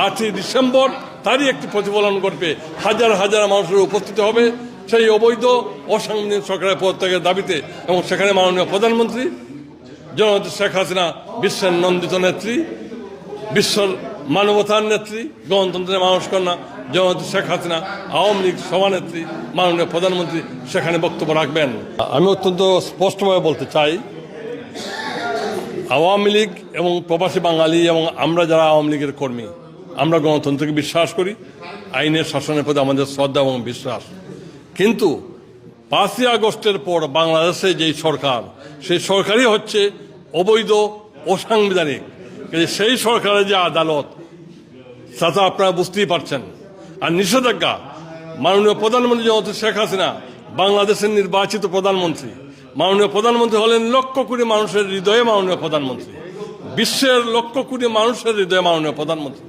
8ই December তারই একটি প্রতিফলন করবে, হাজার হাজার মানুষের উপস্থিত হবে সেই অবৈধ অসাংবিধানিক সরকারের পদত্যাগের দাবিতে। এবং সেখানে মাননীয় প্রধানমন্ত্রী জননেত্রী শেখ হাসিনা বিশ্বের নন্দিত নেত্রী, বিশ্বর মানবতার নেত্রী, গণতন্ত্রের মানুষ কন্যা জননেত্রী শেখ হাসিনা, আওয়ামী লীগ সভানেত্রী মাননীয় প্রধানমন্ত্রী সেখানে বক্তব্য রাখবেন। আমি অত্যন্ত স্পষ্টভাবে বলতে চাই, আওয়ামী লীগ এবং প্রবাসী বাঙালি এবং আমরা যারা আওয়ামী লীগের কর্মী, আমরা গণতন্ত্রকে বিশ্বাস করি, আইনের শাসনের প্রতি আমাদের শ্রদ্ধা এবং বিশ্বাস। কিন্তু 5ই আগস্টের পর বাংলাদেশে যেই সরকার, সেই সরকারই হচ্ছে অবৈধ অসাংবিধানিক। সেই সরকারের যে আদালত, তা তো আপনারা বুঝতেই পারছেন। আর নিষেধাজ্ঞা, মাননীয় প্রধানমন্ত্রী জননেত্রী শেখ হাসিনা বাংলাদেশের নির্বাচিত প্রধানমন্ত্রী। মাননীয় প্রধানমন্ত্রী হলেন লক্ষ কোটি মানুষের হৃদয়ে মাননীয় প্রধানমন্ত্রী, বিশ্বের লক্ষ কোটি মানুষের হৃদয়ে মাননীয় প্রধানমন্ত্রী।